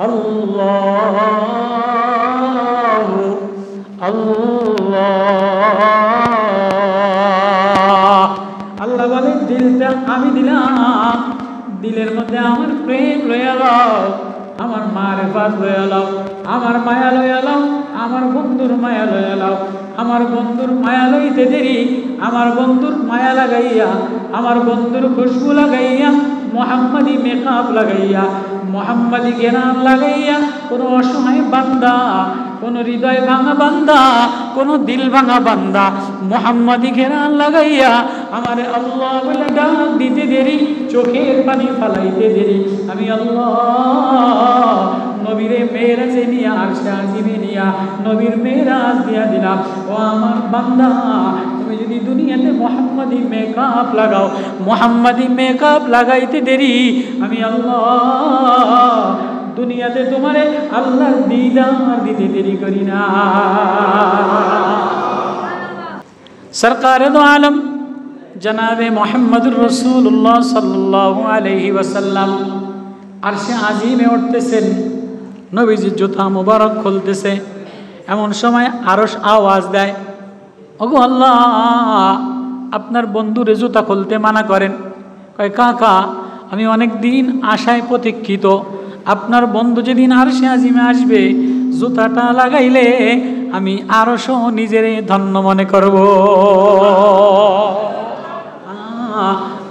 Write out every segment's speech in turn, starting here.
আল্লাহু আল্লাহ। আল্লাহ বলে দিলটা আমি দিলাম, দিলের মধ্যে আমার প্রেম লয়ে যাও, আমার মারেফাত লয়ে যাও, আমার মায়া লয়ে যাও, আমার বন্ধুর মায়া লয়ে যাও। আমার বন্ধুর মায়া লইতে দেরি, আমার বন্ধুর মায়া লাগাইয়া, আমার বন্ধুর খুশবু লাগাইয়া, মোহাম্মদী মেকআপ লাগাইয়া, মোহাম্মদী গেরান লাগাইয়া কোনো অসহায় বান্দা, কোনো হৃদয় ভাঙা বান্দা, কোনো দিল ভাঙা বান্দা মোহাম্মদী ঘেরান লাগাইয়া আমারে আল্লাহ বলে ডাক দিতে দেরি, চোখের পানি ফালাইতে দেরি, আমি আল্লাহ নবীরে মেরাজে নিয়া আরশে আজিমে নিয়া নবীর মেরাজ দিয়া দিলাম। ও আমার বান্দা, তুমি যদি দুনিয়াতে মোহাম্মদী মেকআপ লাগাও, মোহাম্মদী মেকআপ লাগাইতে দেরি, আমি আল্লাহ দুনিয়াতে তোমারে আল্লাহর দিদার দিতে দেরি করি না। সরকারে দো আলম জনাবে মোহাম্মদুর রাসূলুল্লাহ সাল্লাল্লাহু আলাইহি ওয়াসাল্লাম আরশে আজিমে উঠতেছেন, নবীজির জুতা মুবারক খুলতেছে। এমন সময় আরশ আওয়াজ দেয়, ওগো আল্লাহ, আপনার বন্ধুরে জুতা খুলতে মানা করেন। কয় কাকা, আমি অনেক দিন আশায় প্রতীক্ষিত, আপনার বন্ধু যেদিন আরশে আজিমে আসবে জুতাটা লাগাইলে আমি আরশও নিজের ধন্য মনে করব।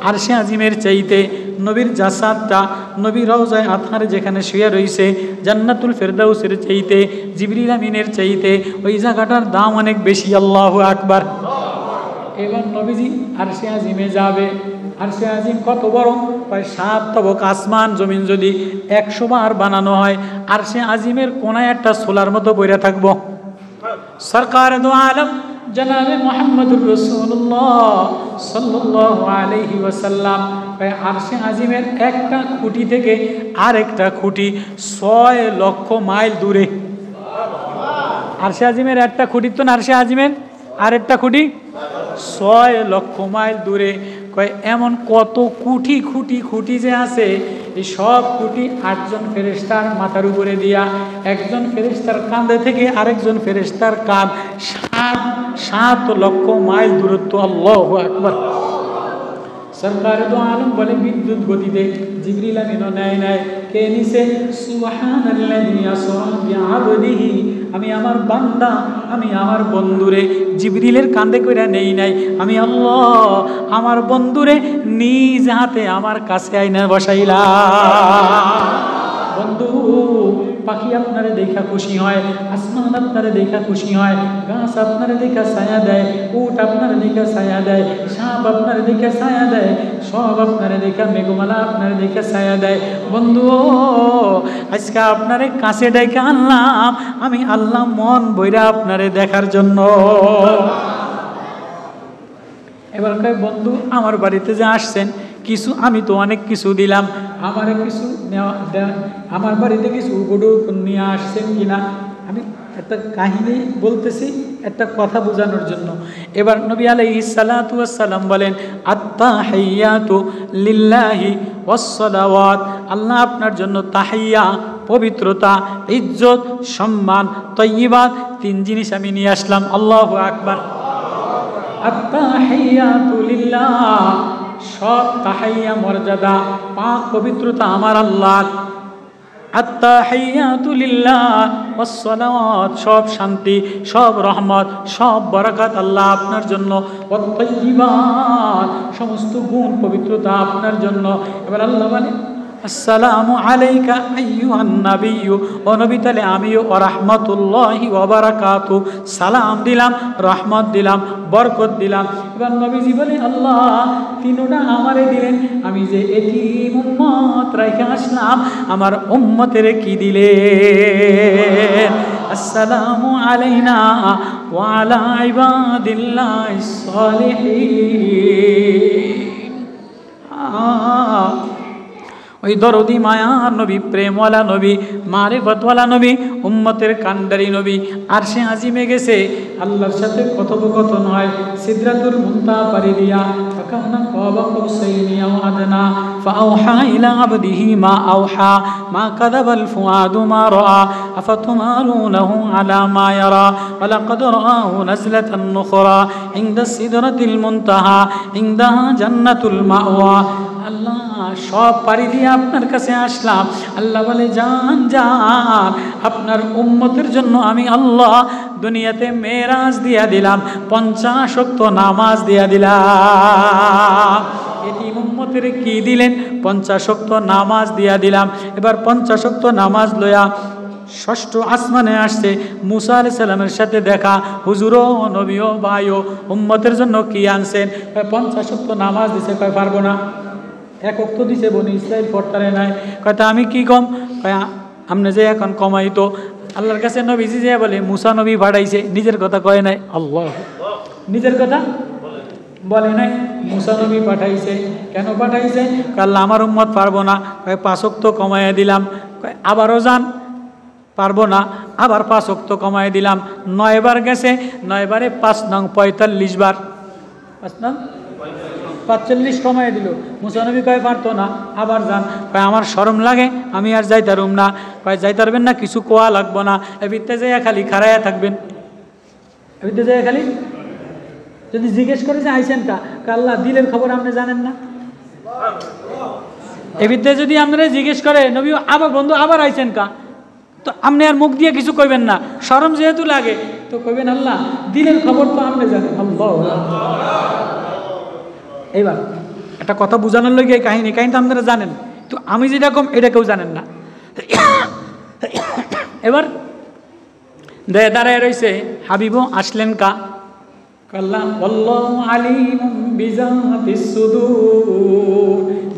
আরশে আজিমের চাইতে নবীর জাসাদটা, নবীর রওজায়ে আতহার যেখানে শুয়ে রয়েছে, জান্নাতুল ফেরদাউসের চাইতে, জিবরিল আমিনের চাইতে ওই জায়গাটার দাম অনেক বেশি। আল্লাহু আকবার। এবার নবীজি আরশে আজিমে যাবে। আরশে আজিম কত বড়? প্রায় 7 তবক আসমান জমিন যদি 100 বার বানানো হয়, আরশে আজিমের কোনায় একটা সোলার মতো বইরা থাকবো। সরকার দো আলম জনাবে মুহাম্মদুর রাসূলুল্লাহ সাল্লাল্লাহু আলাইহি ওয়াসাল্লাম আরশে আজিমের একটা খুঁটি থেকে আরেকটা খুঁটি 6 লক্ষ মাইল দূরে। আরশে আজিমের একটা খুঁটি তো, আরশে আজিমের আরেকটা খুঁটি 6 লক্ষ মাইল দূরে। কয় এমন কত খুঁটি খুঁটি খুঁটি যে আছে, এই সব খুঁটি 8 জন ফেরেশতার মাথার উপরে দিয়া, একজন ফেরেশতার কাঁধে থেকে আরেকজন ফেরেশতার কাঁধ 7 লক্ষ মাইল দূরত্ব। আল্লাহু আকবার। সরকার দো আলম বলে বিদ্যুৎ গতিতে জিবরিল আমিনও নেয়। কে নিছে? সুবহানাল্লাযী আসরা বিআবদিহি। আমি আমার বান্দা, আমি আমার বন্ধুরে জিবরিলের কাঁধে কইরা নেই নাই, আমি আল্লাহ আমার বন্ধুরে নিজ হাতে আমার কাছে আইনা বসাইলাম। বন্ধু, পাখি আপনারে দেখা খুশি হয়, আসমান আপনারে দেখা খুশি হয়, গাছ আপনারে দেখা ছায়া দেয়, উট আপনারে দেখা ছায়া দেয়, সাপ আপনারে দেখা ছায়া দেয়, সব আপনারে দেখা, মেঘমালা আপনারে দেখা ছায়া দেয়। বন্ধু, আজকে আপনারে কাছে ডেকে আনলাম, আমি আল্লাহ মন বইরা আপনারে দেখার জন্য। এবার কয় বন্ধু, আমার বাড়িতে যে আসছেন কিছু, আমি তো অনেক কিছু দিলাম, আমারে কিছু আমার বাড়িতে কিছু গরু নিয়ে আসছেন কিনা। আমি একটা কাহিনী বলতেছি একটা কথা বোঝানোর জন্য। এবার নবী আলাইহিস সালাতু ওয়াস সালাম বলেন, আত্তাহিয়াতু লিল্লাহি ওয়াস সালাওয়াত। আল্লাহ আপনার জন্য তাহিয়া, পবিত্রতা, ইজ্জত, সম্মান, তাইয়্যিবাত 3 জিনিস আমি নিয়ে আসলাম। আল্লাহু আকবার। আত্তাহিয়াতু লিল্লাহ, সব তাহিয়া মর্যাদা, পাক পবিত্রতা আমার আল্লাহর। আত্তাহিয়াতু লিল্লাহ ওয়াস সালাওয়াত, সব শান্তি, সব রহমত, সব বরকত আল্লাহ আপনার জন্য। ওয়াত তাইয়্যিবাত, সমস্ত গুণ পবিত্রতা আপনার জন্য। এবার আল্লাহ বলে, আসসালামু আলাইকা আইয়ুহান নাবিয়্যু। ও নবী, তাহলে আমিও ওয়া রাহমাতুল্লাহি ওয়া বারাকাতুহু সালাম দিলাম, রহমত দিলাম, বরকত দিলাম। এবার নবীজি বলে, আল্লাহ তিনটা আমারে দিলেন, আমি যে এতিম উম্মত রাইখা আসলাম, আমার উম্মতের কি দিলেন? আসসালামু আলাইনা ওয়া আলা ইবাদিল্লাহিস সালিহিন। ওই দরদি মায়ার নবী, প্রেমওয়ালা নবী, মারিফতওয়ালা নবী, উম্মতের কান্ডারি নবী আরশে আজিমে গেছে, আল্লাহর সাথে কথোপকথন হয়। সিদরাতুল মুনতাহা পাড়ি দিয়া ফাকান্না কাবা কাউসাইনি আও আদনা فأوحى إلى عبده ما أوحى ما كذب الفؤاد ما رأى أفتمارونه على ما يرى ولقد رآه نزلة أخرى عند السدرة المنتهى عندها جنة المأوى আল্লাহ সব পারি দিয়ে আপনার কাছে আসলাম। আল্লাহ বলে যান যান, আপনার উম্মতের জন্য আমি আল্লাহ দুনিয়াতে মেরাজ দিয়া দিলাম, 50 ওয়াক্ত নামাজ দিয়া দিলাম। এটি উম্মতের কি দিলেন? 50 ওয়াক্ত নামাজ দিয়া দিলাম। এবার 50 ওয়াক্ত নামাজ লয়া ষষ্ঠ আসমানে আসছে, মুসা আলাইহিস সালামের সাথে দেখা। হুজুরও নবীও ভাইও উম্মতের জন্য কি আনছেন? 50 ওয়াক্ত নামাজ দিছে, কয় পারবো না। 1 ওয়াক্ত দিছে, বনি ইসরাইল পড়তারে নাই। কয়টা আমি কি কম? কয় আপনি যে এখন কমাইতো। আল্লাহর কাছে নবীজি যে বলে মুসা নবী পাঠাইছে, নিজের কথা কয় নাই। আল্লাহ নিজের কথা বলে নাই, মুসা নবী পাঠাইছে। কেন পাঠাইছে? আল্লাহ আমার উম্মত পারবো না, কয় 5 ওয়াক্ত কমাইয়া দিলাম। কয় আবারও যান, পারবো না, আবার 5 ওয়াক্ত কমাইয়া দিলাম। 9 বার গেছে, 9 বারে 5 নং 45 বার, 5 নং 45 কমাই দিল। মুসা নবী কয় পারতো না, আবার যান। কয় আমার শরম লাগে, আমি আর যাইতারুম না। কয় যাইতারবেন না, কিছু কোয়া লাগবো না, এবিতে যাইয়া খালি খাড়াইয়া থাকবেন। এবিতে যাইয়া খালি যদি জিজ্ঞেস করে যে আইসেন কা, আল্লাহ দিলের খবর আপনি জানেন না। এবিতে যদি আপনারা জিজ্ঞেস করে নবী আবার বন্ধু আবার আইসেন কা, তো আপনি আর মুখ দিয়ে কিছু কইবেন না, শরম যেহেতু লাগে তো কইবেন আল্লাহ দিলের খবর তো আপনি জানেন। আল্লাহ এইবার একটা কথা বোঝানোর লগে এই কাহিনীটা আপনারা জানেন, তো আমি যেটা কম এটা কেউ জানেন না। এবার দাঁড়ায় রয়েছে, হাবিবও আসলেন কা,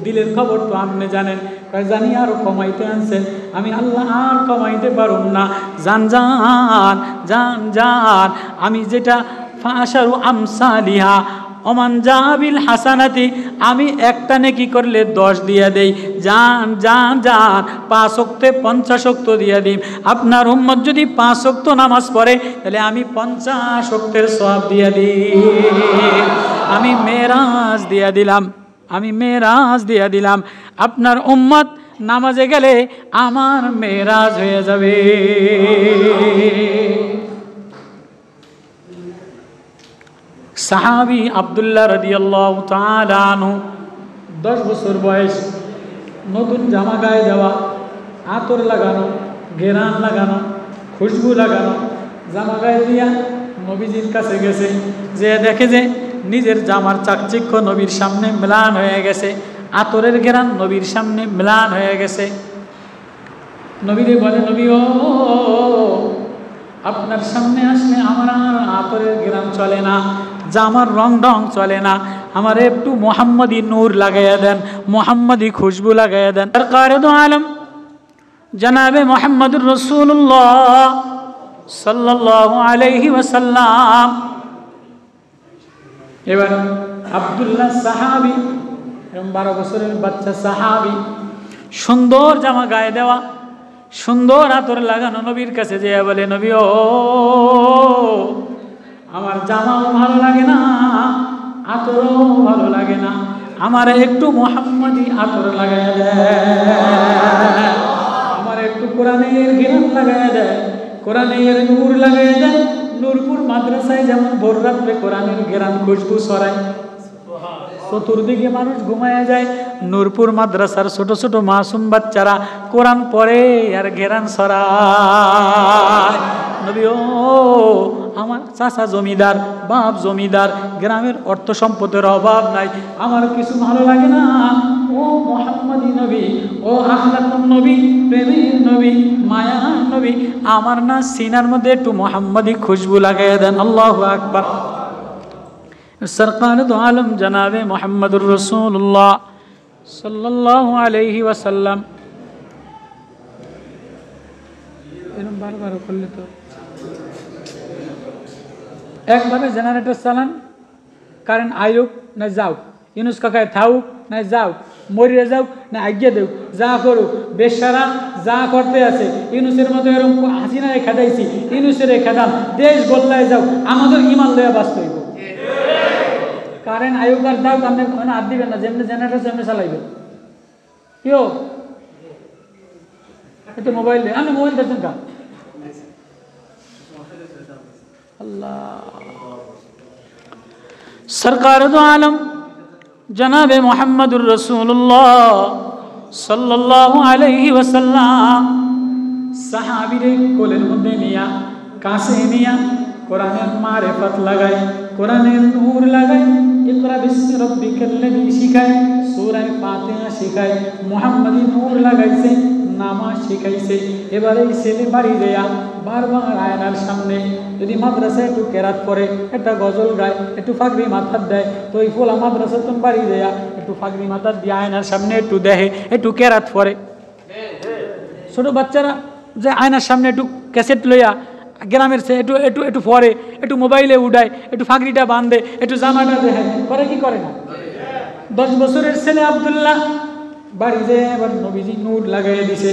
দিলের খবর তো আপনি জানেন। জানি আরো কমাইতে আনছেন, আমি আল্লাহ আর কমাইতে পারুম না। জান জান জান জান, আমি যেটা ফাশারু আমসালিহা ওমান জাবিল হাসানাতি, আমি একটা নেকি করলে 10 দিয়া দেই। জান জান জান, 5 ওয়াক্তে 50 ওয়াক্ত দিয়া দিই। আপনার উম্মত যদি 5 ওয়াক্ত নামাজ পড়ে তাহলে আমি 50 ওয়াক্তের সওয়াব দিয়া দিই। আমি মেরাজ দিয়া দিলাম, আমি মেরাজ দিয়া দিলাম। আপনার উম্মত নামাজে গেলে আমার মেরাজ হয়ে যাবে। সাহাবী আব্দুল্লাহ রাদিয়াল্লাহু তাআলা আনহু, 10 বছর বয়স, নতুন জামা গায়ে দেওয়া, আতর লাগানো, ঘেরান লাগানো, খুশবু লাগানো, জামা গায়ে দিয়া নবীজির কাছে গেছে। যে দেখে যে নিজের জামার চাকচিক্য নবীর সামনে ম্লান হয়ে গেছে, আতরের ঘেরান নবীর সামনে ম্লান হয়ে গেছে। নবীরে বলে, নবী ও আপনার সামনে আসলে আমার আর আতরের ঘেরান চলে না, জামার রং ঢং চলে না, আমার একটু মোহাম্মদী নূর লাগাইয়া দেন, মোহাম্মদী খুশবু লাগাইয়া দেন। সরকারে দো আলম জনাবে মোহাম্মদুর রাসূলুল্লাহ সাল্লাল্লাহু আলাইহি ওয়াসাল্লাম। এবার আব্দুল্লাহ সাহাবী, 12 বছরের বাচ্চা সাহাবী, সুন্দর জামা গায়ে দেওয়া, সুন্দর আতর লাগানো, নবীর কাছে যে বলে, নবী ও আমার জামাও ভালো লাগে না, আতরও ভালো লাগে না, আমার একটু মোহাম্মদী আতর লাগাইয়া দেয়, আমার একটু কোরআনের ঘিরান লাগাইয়া দেয়, কোরআনের নূর লাগাইয়া দেয়। নূরপুর মাদ্রাসায় যেমন ভোর রাত্রে কোরআনের ঘিরান খুশবু ছড়ায়, চতুর্দিকে মানুষ ঘুমায়া যায়, নূরপুর মাদ্রাসার ছোট ছোট মাসুম বাচ্চারা কোরআন পড়ে আর ঘেরান ছড়ায়। নবী ও আমার চাচা জমিদার, বাপ জমিদার, গ্রামের অর্থ সম্পদের অভাব নাই, আমার কিছু ভালো লাগে না। ও মুহাম্মদী নবী, ও আখলাকুন নবী, প্রেমের নবী, মায়ার নবী, আমার না সিনার মধ্যে একটু মুহাম্মদী খুশবু লাগাইয়া দেন। আল্লাহু আকবার। সরকার দো আলম জনাবে মোহাম্মদুর রাসূলুল্লাহ সাল্লাল্লাহু আলাইহি ওয়াসাল্লাম। এরকম বারবার করলে তো একভাবে জেনারেটর চালান, কারেন্ট আইউক না যাও, ইউনুস কাকায় থাউক না যাও, মরিয়ে যাও না আজ্ঞা দেও, যা করুক বেশারা যা করতে আছে। ইউনুসের মতো এরকম হাসিনারে খেদাইছি, ইউনুসের খেদান, দেশ গোল্লায় যাও, আমাদের ইমান লয়া বাঁচতে হইব। কারেন্ট আয়ুক আর দাও, আপনি হাত দিবেন না, যেমনি জেনারেটর সেমনি চালাইবেন। क्यों ये तो मोबाइल है हमने मोबाइल दर्शन का अल्लाह सरकार दो आलम जनाब मुहम्मदुर रसूलुल्लाह सल्लल्लाहु अलैहि वसल्लम साहाबीरे कोलेर मध्य निया काছে নিয়া কোরআনের মারিফত লাগায় কোরআনের নূর লাগায় ইকরা বিসমি রাব্বিকাল্লাযী শিখায় সূরা ফাতিহা শিখায় মুহাম্মাদি নূর লাগাইছে নামাজ শিখাইছে এবারে ছেলে বাড়ি দেয়া বারবার আয়নার সামনে যদি মাদ্রাসায় একটু কেরাত পড়ে একটা গজল গায় একটু ফাগরি মাথার দেয় তো এই ফোলা মাদ্রাসা তুমি বাড়ি দেয়া একটু ফাগরি মাথার দিয়ে আয়নার সামনে একটু দেখে একটু কেরাত পড়ে ছোট বাচ্চারা যে আয়নার সামনে একটু ক্যাসেট লইয়া গ্রামের সে একটু একটু একটু পরে একটু মোবাইলে উঠায় একটু ফাগরিটা বাঁধে একটু জামাটা দেখে করে কি করে না 10 বছরের ছেলে আব্দুল্লাহ বাড়ি যে এবার নবীজি নূর লাগাই দিছে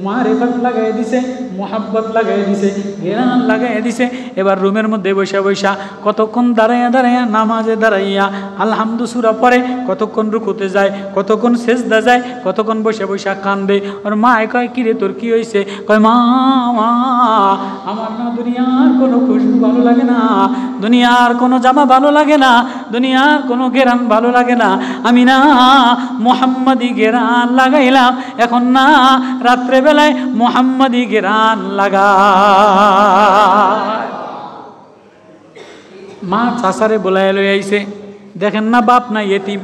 মারিফত লাগাই দিছে মোহাব্বত লাগাই দিছে ঘেরান লাগাই দিছে এবার রুমের মধ্যে বসে বসা কতক্ষণ দাঁড়াইয়া দাঁড়াইয়া নামাজে দাঁড়াইয়া আলহামদু সূরা পড়ে কতক্ষণ রুকুতে যায় কতক্ষণ সেজদা যায় কতক্ষণ বসে বসে কান্দে আর মা কয় কিরে তোর কি হয়েছে কয় মা আমার না দুনিয়ার কোনো খুশবু ভালো লাগে না দুনিয়ার কোনো জামা ভালো লাগে না দুনিয়ার কোনো ঘেরান ভালো লাগে না আমি না মুহাম্মাদি ঘেরান লাগাইলাম এখন না রাত্রে বেলায় মুহাম্মাদি ঘেরান লাগা মা চাচারে বলায় লই আইছে দেখেন না বাপ না ইয়েতিম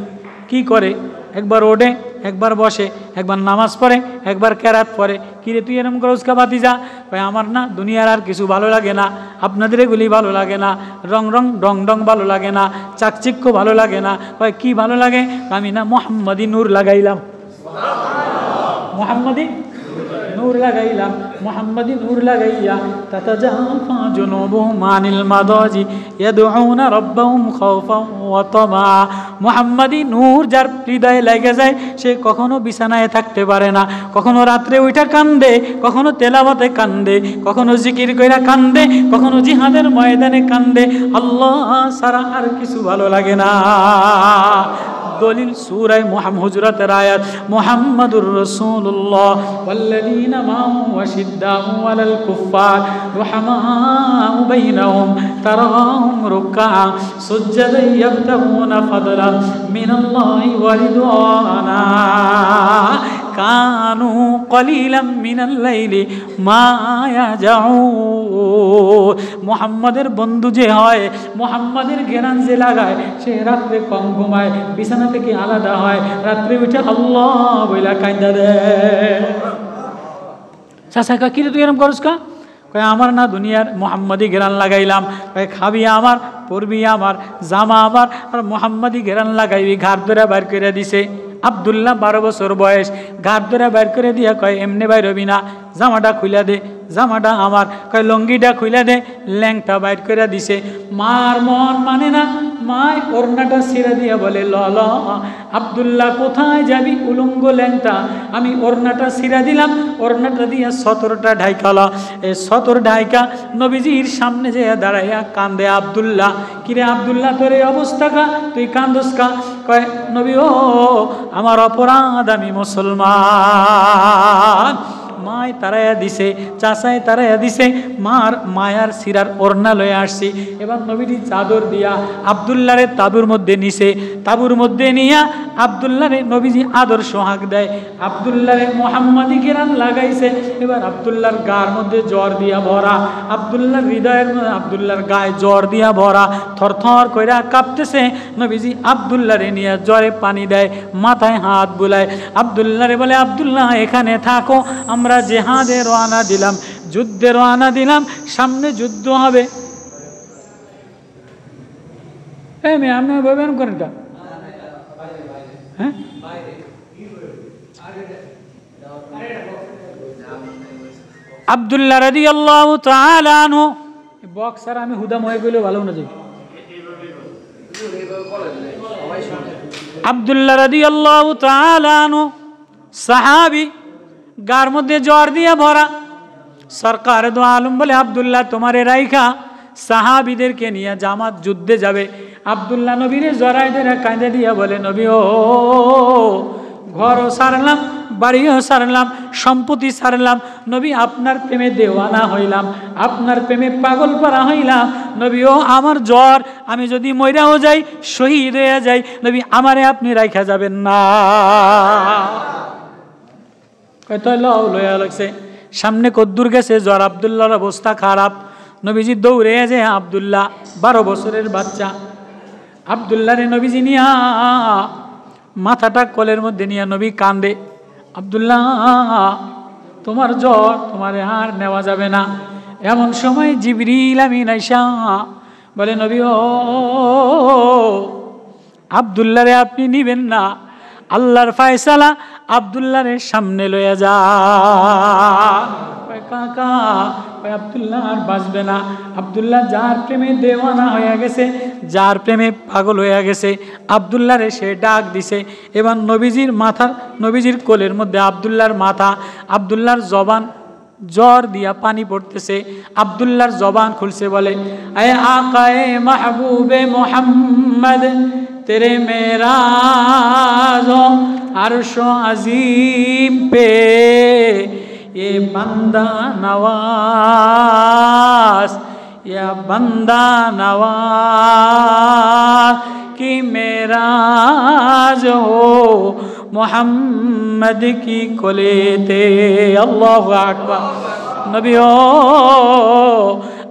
কি করে একবার ওঠে একবার বসে একবার নামাজ পড়ে একবার কেরাত পড়ে কিরে তুই এরকম করস কা ভাতিজা কয় আমার না দুনিয়ার আর কিছু ভালো লাগে না আপনাদের এগুলি ভালো লাগে না রং রং ডং ডং ভালো লাগে না চাকচিক্য ভালো লাগে না কয় কি ভালো লাগে আমি না মুহাম্মাদি নূর লাগাইলাম মুহাম্মাদি নূর লাগাইলাম মুহাম্মাদি নূর লাগাইয়া তাতাজাফা জুনুবুহুম আনিল মাদাজি ইয়াদউনা রাব্বাহুম খাওফান ওয়া তামা মুহাম্মাদি নূর যার হৃদয়ে লেগে যায় সে কখনো বিছানায় থাকতে পারে না কখনো রাতে উঠা কান্দে কখনো তেলাওয়াতে কান্দে কখনো জিকির কইরা কান্দে কখনো জিহাদের ময়দানে কান্দে আল্লাহ ছাড়া আর কিছু ভালো লাগে না দলিল সূরা হুজুরাতের আয়াত মুহাম্মাদুর রাসূলুল্লাহ ওয়াল্লাযীনা মা'হু ওয়াশিদ্দাউ আলাল কুফফার রুহামাউ বাইনাহুম তারাহুম রুকআ সুজদান ইয়াবতাগুনা ফাদলান মিনাল্লাহি ওয়া রিদওয়ানা কানু কলিলাম মিনাল লাইলি মা ইয়াজাউন মুহাম্মাদের বন্ধু যে হয় মুহাম্মাদের ঘেরান যে লাগায় সে রাতে কম ঘুমায় বিছানা থেকে আলাদা হয় রাতে উঠে আল্লাহ বইলা কাঁদা দেয় চাচা কা কি তুই এরকম করস কা কয় আমার না দুনিয়ার মুহাম্মাদি ঘেরান লাগাইলাম কয় খাবি আমার পরবি আমার জামা আমার আর মুহাম্মাদি ঘেরান লাগাইবি ঘাড় ধরে বাইর করে দিছে আব্দুল্লাহ 12 বছর বয়স ঘাড় ধরে বাইর করে দিয়া কয় এমনি বাইর হবি না জামাটা খুলে দে জামাটা আমার কয় লঙ্গিটা খুলে দে ল্যাংটা বাইর করে দিছে মার মন মানে না মাই ওড়নাটা ছিঁড়ে দিয়া বলে ল ল আব্দুল্লাহ কোথায় যাবি উলঙ্গ ল্যাংটা আমি ওড়নাটা ছিঁড়ে দিলাম ওড়নাটা দিয়া সতরটা ঢাইকালা এই সতর ঢাইকা নবীজির সামনে যেয়ে দাঁড়াইয়া কান্দে আব্দুল্লাহ কিরে আব্দুল্লাহ তোর এই অবস্থা কা তুই কান্দস কা কয় নবী ও আমার অপরাধ আমি মুসলমান মায় তারাইয়া দিছে চাচায় তারাইয়া দিছে মার মায়ার সিরার ওড়না লয়ে আসছি এবার নবীজি চাদর দিয়া আব্দুল্লাহরে তাবুর মধ্যে নিছে তাবুর মধ্যে নিয়া আব্দুল্লাহরে নবীজি আদর সোহাগ দেয় আব্দুল্লাহরে মুহাম্মাদি ঘেরান লাগাইছে এবার আব্দুল্লাহর গার মধ্যে জ্বর দিয়া ভরা আব্দুল্লাহর হৃদয়ের মধ্যে আব্দুল্লাহর গায়ে জ্বর দিয়া ভরা থরথর কইরা কাঁপতেছে নবীজি আব্দুল্লাহরে নিয়ে জ্বরে পানি দেয় মাথায় হাত বুলায় আব্দুল্লাহরে বলে আব্দুল্লাহ এখানে থাকো আমরা জিহাদে রওনা দিলাম যুদ্ধে রওনা দিলাম সামনে যুদ্ধ হবে এই মে আপনি বলবেন কোনটা হ্যাঁ আব্দুল্লাহ রাদিয়াল্লাহু তাআলা আনহু বক্সার আমি হুদাম হয়ে গেলে ভালো না যাই আব্দুল্লাহ রাদিয়াল্লাহু তাআলা আনহু সাহাবী গার মধ্যে জ্বর দিয়ে ভরা সরকার দো আলম বলে আব্দুল্লাহ তোমারে রাইখা সাহাবীদেরকে নিয়ে জামাত যুদ্ধে যাবে আব্দুল্লাহ নবীরে জড়াই ধরে কাঁদে দিয়া বলে নবী ও ঘরও সারলাম বাড়িও ছাড়লাম, সম্পত্তি ছাড়লাম, নবী আপনার প্রেমে দেওয়ানা হইলাম, আপনার প্রেমে পাগল পারা হইলাম। নবী ও আমার জ্বর, আমি যদি মইরাও যাই, শহীদ হয়ে যাই, নবী আমারে আপনি রাইখা যাবেন না। লয়া লাগছে, সামনে কদ্দুর গেছে জ্বর, আব্দুল্লাহর অবস্থা খারাপ। নবীজি দৌড়ে যে আব্দুল্লাহ 12 বছরের বাচ্চা, আব্দুল্লাহরে নবীজি নিয়া মাথাটা কোলের মধ্যে নিয়ে নবী কান্দে, আব্দুল্লাহ তোমার জ্বর, তোমার আর নেওয়া যাবে না। এমন সময় জিবরিল আমিন আইসা বলে, নবী ও আব্দুল্লাহরে আপনি নিবেন না, আল্লাহর ফায়সালা, আব্দুল্লাহরে সামনে লইয়া যা। কাকা আব্দুল্লাহ আর বাঁচবে না। আব্দুল্লাহ যার প্রেমে দেওয়ানা হয়ে গেছে, যার প্রেমে পাগল হয়ে গেছে, আব্দুল্লাহরে সে ডাক দিছে। এবার নবীজির মাথার, নবীজির কোলের মধ্যে আব্দুল্লাহর মাথা, আব্দুল্লাহর জবান জ্বর দিয়া পানি পড়তেছে। আব্দুল্লাহর জবান খুলছে, বলে আয়ে আকায়ে মাহবুবে মোহাম্মদ तेरे मेराज़ो अर्शो अज़ीम पे ये बंदा नवाज, या बंदा नवाज की मेराज़ हो मोहम्मद की कोलेते। अल्लाहु अकबर। नबी हो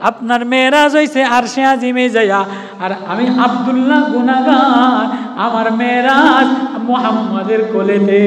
আপনার মেরাজ হইছে আরশে আজিমে যায়া, আর আমি আব্দুল্লাহ গুনাহগার, আমার মেরাজ মুহাম্মাদের কোলেতে।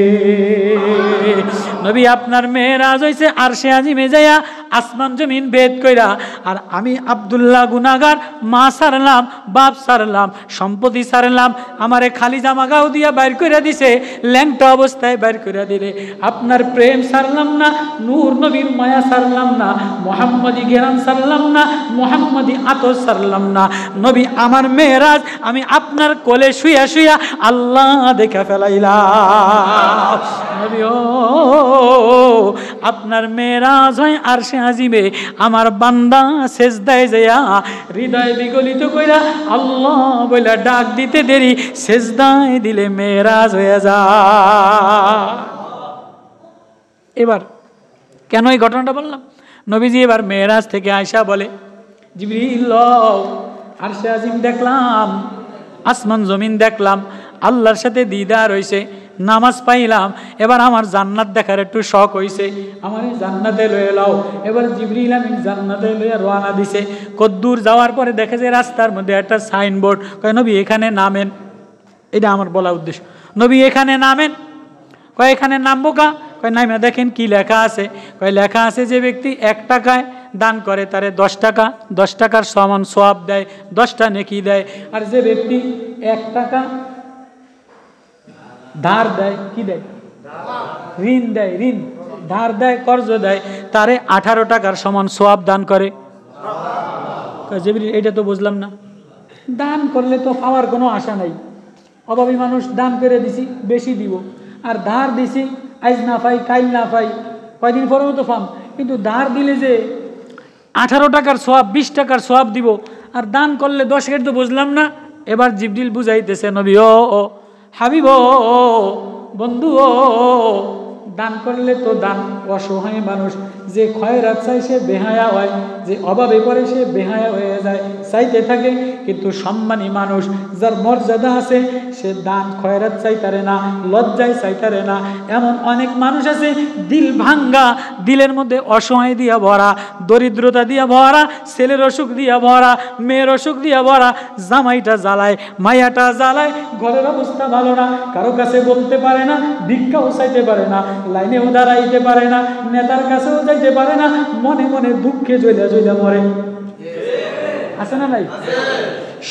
নবী আপনার মেরাজ হইছে আরশে আজিমে যায়া, আসমান জমিন ভেদ কইরা, আর আমি আব্দুল্লাহ গুনাহগার, মা সারলাম, বাপ সারলাম, সম্পত্তি সারলাম, আমারে খালি জামা গাও দিয়া বাইর কইরা দিছে, ল্যাংটা অবস্থায় বাইর কইরা দিলে। আপনার প্রেম সারলাম না, নূর নবীর মায়া সারলাম না, মুহাম্মাদি জ্ঞান সারলাম না, মুহাম্মাদি আতর সারলাম না। নবী আমার মেরাজ আমি আপনার কোলে শুয়া শুয়া আল্লাহ দেখা ফেলাইলাম। নবী ও আপনার মেরাজ হয় আরশে আজিমে, আমার বান্দা সেজদায় যায়া হৃদয় বিগলিত কইরা আল্লাহ বইলা ডাক দিতে দেরি, সেজদায় দিলে মেরাজ হয়ে যায়। এবার কেন এই ঘটনাটা বললাম? নবীজি এবার মেরাজ থেকে আয়সা বলে, জিবরিল আরশে আজিম দেখলাম, আসমান জমিন দেখলাম, আল্লাহর সাথে দিদার হইছে, নামাজ পাইলাম, এবার আমার জান্নাত দেখার একটু শখ হইছে, আমার জান্নাতে লয়ে লাও। এবার জিবরিল আমিন জান্নাতে লইয়া রওনা দিছে। কদ্দূর যাওয়ার পরে দেখে যে রাস্তার মধ্যে একটা সাইনবোর্ড, কয় নবী এখানে নামেন। এটা আমার বলা উদ্দেশ্য, নবী এখানে নামেন। কয় এখানে নামবো কা? কয় নাইমা দেখেন কি লেখা আছে। কয় লেখা আছে যে ব্যক্তি 1 টাকায় দান করে তারে 10 টাকা, 10 টাকার সমান সওয়াব দেয়, 10টা নেকি দেয়। আর যে ব্যক্তি 1 টাকা ধার দেয়, কি দেয়? ঋণ দেয়, ঋণ ধার দেয়, কর্জ দেয়, তারে 18 টাকার সমান সওয়াব দান করে। এটা তো বুঝলাম না, দান করলে তো পাওয়ার কোনো আশা নাই। অভাবী মানুষ দান করে দিছি, বেশি দিব, আর ধার দিছি আজ না পাই কাইল না পাই, কয়দিন পরেও তো পাম, কিন্তু ধার দিলে যে 18 টাকার সওয়াব, 20 টাকার সওয়াব দিব, আর দান করলে 10 টাকার তো বুঝলাম না। এবার জিবরিল বুঝাইতেছে, নবী ও হাবিব ও বন্ধু ও, দান করলে তো দান, অসহায় মানুষ যে খয়রাত চাই সে বেহায়া হয়, যে অভাবে পড়ে সে বেহায়া হয়ে যায়, চাইতে থাকে। কিন্তু সম্মানী মানুষ যার মর্যাদা আছে সে দান খয়রাত চাইতারে না, লজ্জায় চাইতারে না। এমন অনেক মানুষ আছে দিল ভাঙ্গা, দিলের মধ্যে অসহায় দিয়া ভরা, দরিদ্রতা দিয়া ভরা, ছেলের অসুখ দিয়া ভরা, মেয়ের অসুখ দিয়া ভরা, জামাইটা জ্বালায়, মায়াটা জ্বালায়, ঘরের অবস্থা ভালো না, কারো কাছে বলতে পারে না, ভিক্ষাও চাইতে পারে না, লাইনেও দাঁড়াইতে পারে না, নেতার কাছেও যাইতে পারে না, মনে মনে দুঃখে জ্বলা জ্বলা মরে। আছে না নাই?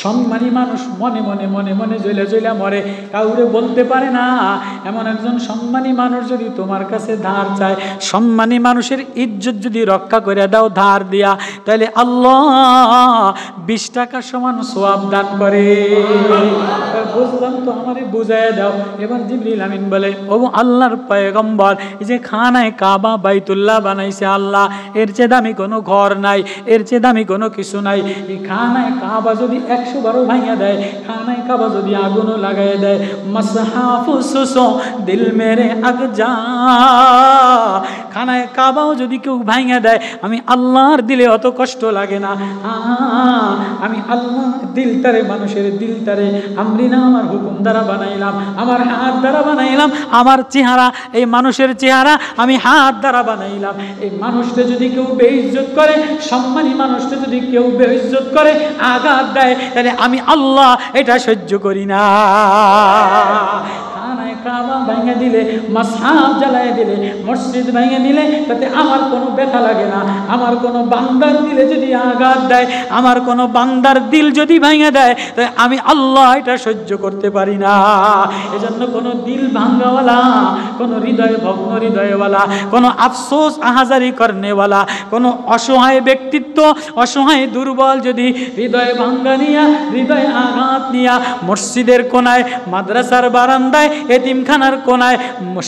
সম্মানী মানুষ মনে মনে মনে মনে জ্বলা জ্বলা মরে, কাউরে বলতে পারে না। এমন একজন সম্মানী মানুষ যদি তোমার কাছে ধার চায়, সম্মানী মানুষের ইজ্জত যদি রক্ষা করে দাও ধার দিয়া, তাহলে আল্লাহ 20 টাকা সমান সওয়াব দান করে। বুঝলাম তো, আমারে বুঝাইয়া দাও। এবার জিবরিল আমিন বলে, ও আল্লাহর পয়গম্বর, এই যে খানায় কাবা বাইতুল্লাহ বানাইছে আল্লাহ, এর চেয়ে দামি কোনো ঘর নাই, এর চেয়ে দামি কোনো কিছু নাই। এই খানায় কাবা যদি 100 বারও ভাঙিয়া দেয়, খানায় কাবা যদি আগুনও লাগাই দেয়, মাসহাফু সুসো দিল মেরে আগ যা, খানায় কাবাও যদি কেউ ভাঙিয়া দেয়, আমি আল্লাহর দিলে অত কষ্ট লাগে না। আমি আল্লাহ দিলটারে, মানুষের দিলটারে আমরিনা আমার হুকুম দ্বারা বানাইলাম, আমার হাত দ্বারা বানাইলাম, আমার চেহারা এই মানুষের চেহারা আমি হাত দ্বারা বানাইলাম। এই মানুষটা যদি কেউ বেইজ্জত করে, সম্মানী মানুষটা যদি কেউ বেইজ্জত করে, আঘাত দেয়, তাহলে আমি আল্লাহ এটা সহ্য করি না। খানায় কাবা ভেঙে দিলে, মাসহাব জ্বালায় দিলে, মসজিদ ভেঙে দিলে তাতে আমার কোনো ব্যথা লাগে না। আমার কোনো বান্দার দিলে যদি আঘাত দেয়, আমার কোনো বান্দার দিল যদি ভেঙে দেয়, তাই আমি আল্লাহ এটা সহ্য করতে পারি না। এজন্য কোনো দিল ভাঙ্গাওয়ালা, কোনো হৃদয় ভগ্ন হৃদয়ওয়ালা, কোনো আফসোস আহাজারি করনেওয়ালা, কোনো অসহায় ব্যক্তিত্ব, অসহায় দুর্বল যদি হৃদয় ভাঙ্গা নিয়া, হৃদয় আঘাত নিয়া মসজিদের কোনায়, মাদ্রাসার বারান্দায়, এতিমখানার কোনায়,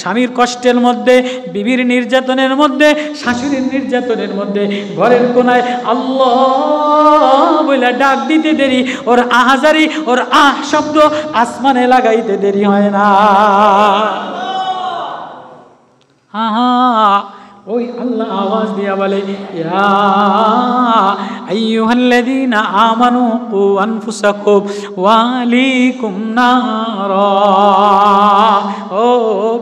স্বামীর কষ্টের মধ্যে, বিবির নির্যাতনের মধ্যে, শাশুড়ির নির্যাতনের মধ্যে, ঘরের কোনায় আল্লাহ বলে ডাক দিতে দেরি, ওর আহাজারি, ওর আহ শব্দ আসমানে লাগাইতে দেরি হয় না। ওই আল্লাহ আওয়াজ দিয়া বলে, ইয়া আইয়ুহাল্লাযীনা আমানু কু আনফুসাকুম ওয়া আহলিকুম নারা। ও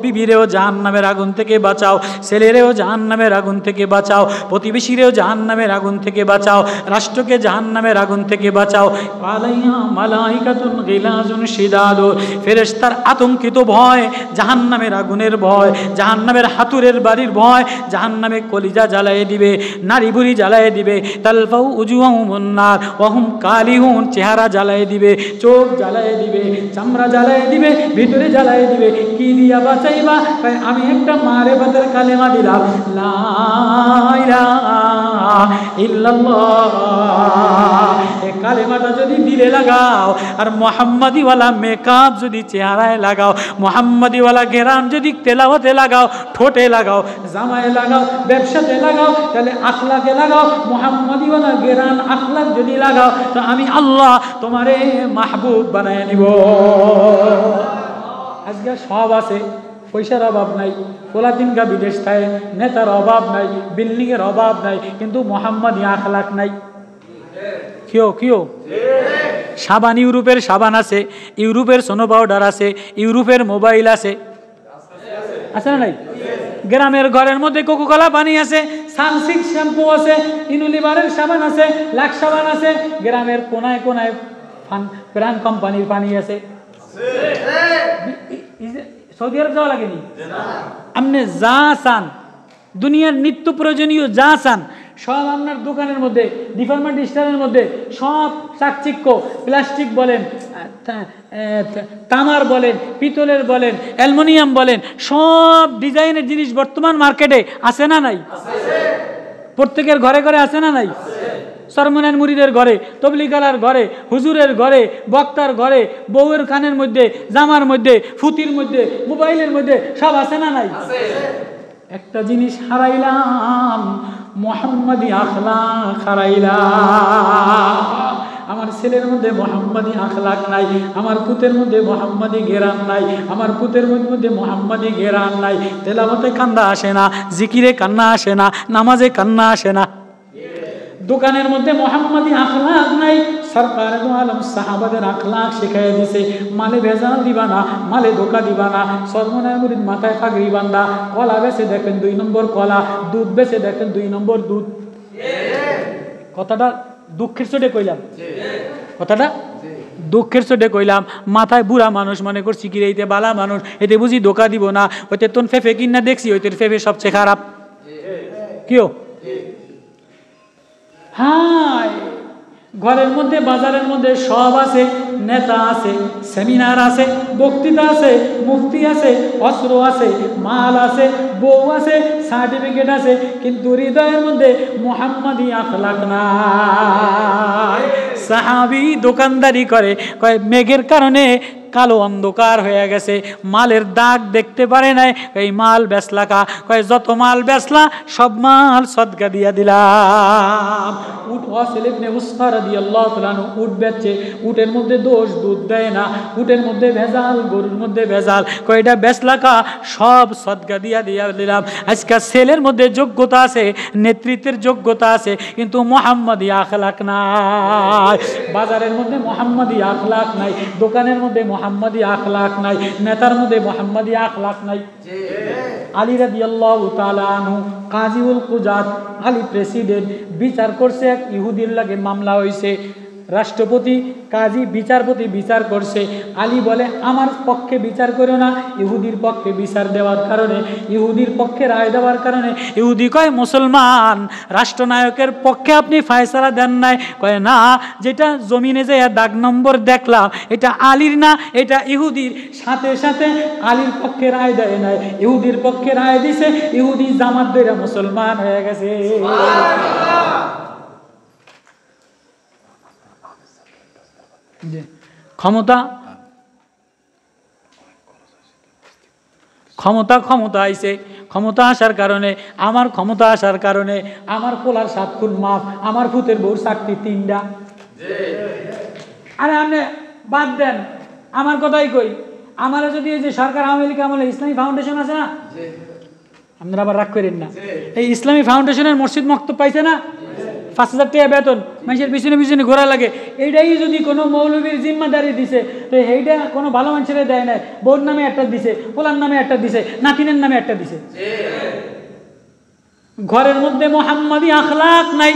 বিবিরেও জাহান্নামের আগুন থেকে বাঁচাও, ছেলেরেও জাহান্নামের আগুন থেকে বাঁচাও, প্রতিবেশীরেও জাহান্নামের আগুন থেকে বাঁচাও, রাষ্ট্রকে জাহান্নামের আগুন থেকে বাঁচাও। আলাইহা মালাইকাতুন গিলাজুন শিদাদুন, ফেরেশতার আতঙ্কিত ভয়, জাহান্নামের আগুনের ভয়, জাহান্নামের হাতুরের বাড়ির ভয়, জাহান্নামে কলিজা জ্বালায়ে দিবে, নারী বুড়ি জ্বালায়ে দিবে, তালফাউ উজুহুমুন নার ওয়া হুম কালিহুন, চেহারা জ্বালায়ে দিবে, চোখ জ্বালায়ে দিবে, চামড়া জ্বালায়ে দিবে, ভিতরে জ্বালায়ে দিবে। কি দিয়া বাঁচাইবা? আমি একটা মারিফাতের কালেমা দিলাম, লা ইলাহা ইল্লাল্লাহ। এই কালেমাটা যদি দিলে লাগাও, আর মুহাম্মাদিওয়ালা মেকআপ যদি চেহারায় লাগাও, মুহাম্মাদিওয়ালা ঘেরান যদি তেলাওয়াতে লাগাও, ঠোঁটে লাগাও, জামায় লাগাও, ব্যবসাতে লাগাও, তাহলে আখলাকে লাগাও, মুহাম্মাদিওয়ালা ঘেরান আখলাক যদি লাগাও, তো আমি আল্লাহ তোমারে মাহবুব বানায় নিব। আজকে সব আছে, পয়সার অভাব নাই, পোলাতিনকা বিদেশ থাকে, নেতার অভাব নাই, বিল্ডিংয়ের অভাব নাই, কিন্তু মুহাম্মাদি আখলাক নাই। কিও সাবান, ইউরোপের সাবান আছে, ইউরোপের সোনো পাউডার আছে, ইউরোপের মোবাইল আছে, আছে না নাই? গ্রামের ঘরের মধ্যে কোকোকোলা পানি আছে, সানসিল্ক শ্যাম্পু আছে, ইউনিলিভারের সাবান আছে, লাক্স সাবান আছে, গ্রামের কোনায় কোনায় ব্র্যান্ড কোম্পানির পানি আছে। সৌদি আরব যাওয়া লাগেনি? আপনি যা চান, দুনিয়ার নিত্য প্রয়োজনীয় যা চান সব আপনার দোকানের মধ্যে, ডিপার্টমেন্ট স্টোরের মধ্যে সব চাকচিক্য, প্লাস্টিক বলেন, তামার বলেন, পিতলের বলেন, অ্যালুমিনিয়াম বলেন, সব ডিজাইনের জিনিস বর্তমান মার্কেটে আছে না নাই? প্রত্যেকের ঘরে ঘরে আছে না নাই? সরমনান মুরিদের ঘরে, তবলিগালার ঘরে, হুজুরের ঘরে, বক্তার ঘরে, বউয়ের কানের মধ্যে, জামার মধ্যে, ফুতির মধ্যে, মোবাইলের মধ্যে সব আছে না নাই? একটা জিনিস হারাইলাম, মুহাম্মাদি আখলাক হারাইলাম। আমার ছেলের মধ্যে মুহাম্মাদি আখলাক নাই, আমার পুতের মধ্যে মুহাম্মাদি ঘেরান নাই, আমার পুতের মধ্যে মুহাম্মাদি ঘেরান নাই। তেলাওয়াতে কান্না আসে না, জিকিরে কান্না আসে না, নামাজে কান্না আসে না। দোকানের মধ্যে মুহাম্মাদি আখলাক নাই। সরকার দু আলম সাহাবাদের আখলাক শিখাইয়া দিছে, মালে ভেজাল দিবা না, মালে ধোকা দিবা না। সর্বনায় মুরিদ মাথায় পাগড়ি বান্ধা, কলা বেচে দেখেন 2 নম্বর কলা, দুধ বেচে দেখেন 2 নম্বর দুধ। কথাটা দুঃখের চোটে কইলাম, কথাটা দুঃখের চোটে কইলাম। মাথায় বুড়া মানুষ মনে করছি কি এইতে বালা মানুষ, এতে বুঝি ধোকা দিব না, ওইতে তোর ফেফে কিনা দেখছি, ওইতে ফেফে সবচেয়ে খারাপ। কিও হায়, ঘরের মধ্যে বাজারের মধ্যে সব আছে, নেতা আছে, সেমিনার আছে, বক্তৃতা আছে, মুফতি আছে, অস্ত্র আছে, মাল আছে, বউ আছে, সার্টিফিকেট আছে, কিন্তু হৃদয়ের মধ্যে মুহাম্মাদি আখলাক নাই। সাহাবী দোকানদারি করে, কয় মেঘের কারণে কালো অন্ধকার হয়ে গেছে, মালের দাগ দেখতে পারে নাই। এই মাল বেচলা কা? কয় যত মাল বেচলা সব মাল সদকা দিয়া দিলাম। উট ওয়াসিল ইবনে উসফা রাদিয়াল্লাহু তাআলা আনহু উট বেচছে, উটের মধ্যে দোষ, দুধ দেয় না, উটের মধ্যে ভেজাল, গরুর মধ্যে ভেজাল। কয় এটা বেচলা কা? সব সদকা দিয়া দিলাম। আজকে ছেলের মধ্যে যোগ্যতা আছে, নেতৃত্বের যোগ্যতা আছে, কিন্তু মুহাম্মাদি আখলাক নাই। বাজারের মধ্যে মুহাম্মাদি আখলাক নাই, দোকানের মধ্যে মুহাম্মাদি আখলাক নাই, নেতার মধ্যে মুহাম্মাদি আখলাক নাই। আলী রাদিয়াল্লাহু তাআলা আনহু কাজীউল কুজাত, আলী প্রেসিডেন্ট, বিচার করছে, এক ইহুদির লাগে মামলা হয়েছে, রাষ্ট্রপতি কাজী বিচারপতি বিচার করছে। আলী বলে আমার পক্ষে বিচার করো না, ইহুদির পক্ষে বিচার দেওয়ার কারণে, ইহুদির পক্ষে রায় দেওয়ার কারণে। ইহুদি কয় মুসলমান রাষ্ট্রনায়কের পক্ষে আপনি ফয়সালা দেন নাই। কয় না, যেটা জমিনে যে দাগ নম্বর দেখলাম এটা আলীর না, এটা ইহুদির। সাথে সাথে আলীর পক্ষে রায় দেয় নাই, ইহুদির পক্ষে রায় দিছে, ইহুদি জামাত ধরে মুসলমান হয়ে গেছে। ক্ষমতা ক্ষমতা ক্ষমতা আইছে, ক্ষমতা আসার কারণে, আমার ক্ষমতা আসার কারণে আমার পোলার 7 খুন মাফ, আমার ফুতের বউর 4টি 3টা। আরে আপনি বাদ দেন, আমার কথাই কই, আমার যদি এই যে সরকার আওয়ামী লীগ আমলে ইসলামী ফাউন্ডেশন আছে না, আপনারা আবার রাগ করেন না, এই ইসলামী ফাউন্ডেশনের মসজিদ মক্তব পাইছে না, 5,000 টাকা বেতন, মানুষের পিছনে পিছনে ঘোরা লাগে। এইটাই যদি কোনো মৌলবীর জিম্মাদারি দিছে, তো এইটা কোনো ভালো মানুষের দেয় নাই। বোর নামে একটা দিছে, পোলার নামে একটা দিছে, নাতিনের নামে একটা দিছে। ঘরের মধ্যে মুহাম্মাদি আখলাক নাই,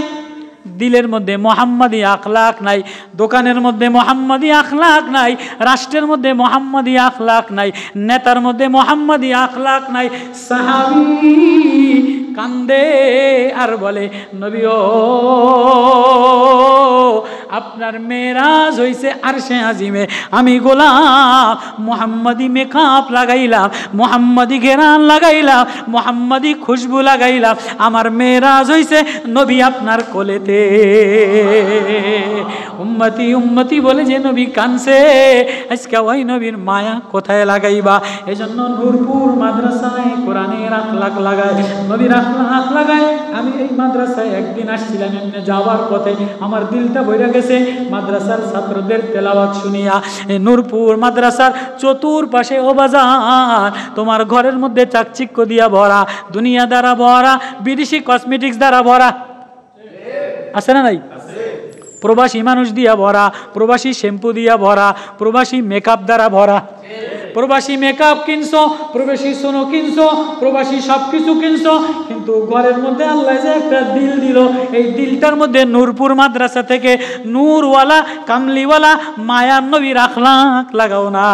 দিলের মধ্যে মুহাম্মাদি আখলাক নাই, দোকানের মধ্যে মুহাম্মাদি আখলাক নাই, রাষ্ট্রের মধ্যে মুহাম্মাদি আখলাক নাই, নেতার মধ্যে মুহাম্মাদি আখলাক নাই। সাহাবী কান্দে আর বলে নবী ও আপনার মেরাজ হইছে আরশে আজিমে, আমি গোলাম মুহাম্মাদি মেকআপ লাগাইলাম, মুহাম্মাদি ঘেরান লাগাইলাম, মুহাম্মাদি খুশবু লাগাইলাম, আমার মেরাজ হইছে নবী আপনার কোলেতে। উম্মতি উম্মতি বলে যে নবী কানছে, আজকে ওই নবীর মায়া কোথায় লাগাইবা? এজন্য নূরপুর মাদ্রাসায় কোরআনের আখলাক লাগায়, নবীর আখলাক লাগায়। আমি এই মাদ্রাসায় একদিন আসছিলাম, এমনি যাওয়ার পথে আমার দিলটা বইরা গেছে মাদ্রাসার ছাত্রদের তেলাওয়াত শুনিয়া। এই নূরপুর মাদ্রাসার চতুর্পাশে ও বাজার তোমার ঘরের মধ্যে চাকচিক্য দিয়া ভরা, দুনিয়া দ্বারা ভরা, বিদেশি কসমেটিক্স দ্বারা ভরা, আছে না নাই? প্রবাসী মানুষ দিয়া ভরা, প্রবাসী শ্যাম্পু দিয়া ভরা, প্রবাসী মেকআপ দ্বারা ভরা। প্রবাসী মেকআপ কিনছো, প্রবাসী সোনো কিনছো, প্রবাসী সবকিছু কিনছো, কিন্তু ঘরের মধ্যে আল্লাহ যে একটা দিল দিল, এই দিলটার মধ্যে নূরপুর মাদ্রাসা থেকে নূরওয়ালা কামলিওয়ালা মায়ার নবীর আখলাক লাগাও না।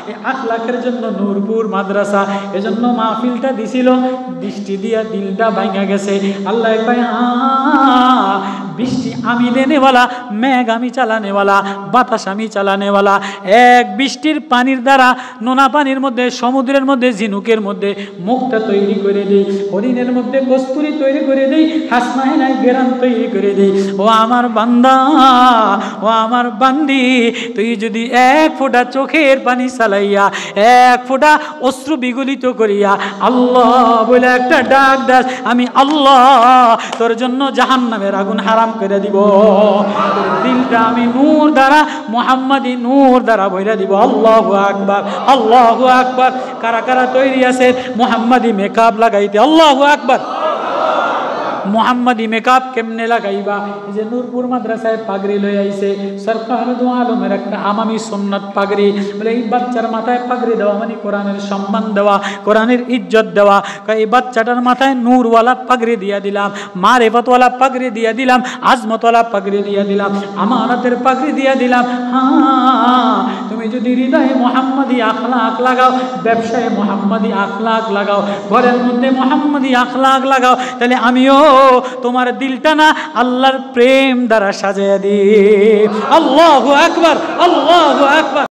এই আখলাকের জন্য নূরপুর মাদ্রাসা, এজন্য মাহফিলটা দিছিল, বৃষ্টি দিয়া দিলটা ভাঙা গেছে। আল্লাহ কয় বৃষ্টি আমি দেনেওয়ালা, মেঘ আমি চালানেওয়ালা, বাতাস আমি চালানেওয়ালা। এক বৃষ্টির পানির দ্বারা নোনা পানির মধ্যে, সমুদ্রের মধ্যে, ঝিনুকের মধ্যে মুক্তা তৈরি করে দেই, হরিণের মধ্যে কস্তুরি তৈরি করে দেই, হাসমাইনায় গেরান তৈরি করে দেই। ও আমার বান্দা, ও আমার বান্দি, তুই যদি 1 ফোঁটা চোখের পানি চালাইয়া, 1 ফোঁটা অশ্রু বিগলিত করিয়া আল্লাহ বলে একটা ডাক দাস, আমি আল্লাহ তোর জন্য জাহান্নামের আগুন হারাম করে দিব। দিলটা আমি নূর দ্বারা, মুহাম্মাদি নূর দ্বারা ভইরা দিব। আল্লাহু আকবার, আল্লাহু আকবার। কারা কারা তৈরি আছে মুহাম্মাদি মেকআপ লাগাইতে? আল্লাহু আকবার। মুহাম্মাদি মেকআপ কেমনে লাগাইবা? এই যে নূরপুর মাদ্রাসায় পাগড়ি লই আইছে সরকার দু আলমের একটা আমামি সুন্নাত পাগড়ি, বলে এই বাচ্চার মাথায় পাগড়ি দেওয়া মানে কোরআনের সম্মান দেওয়া, কোরআনের ইজ্জত দেওয়া। এই বাচ্চাটার মাথায় নূরওয়ালা পাগড়ি দিয়া দিলাম, মারিফতওয়ালা পাগড়ি দিয়া দিলাম, আজমতওয়ালা পাগড়ি দিয়া দিলাম, আমানতের পাগড়ি দিয়া দিলাম। হ্যাঁ, তুমি যদি হৃদয়ে মুহাম্মাদি আখলাক লাগাও, ব্যবসায়ে মুহাম্মাদি আখলাক লাগাও, ঘরের মধ্যে মুহাম্মাদি আখলাক লাগাও, তাহলে আমিও তোমার দিলটা না আল্লাহর প্রেম দ্বারা সাজিয়ে দিই। আল্লাহু আকবার, আল্লাহু আকবার।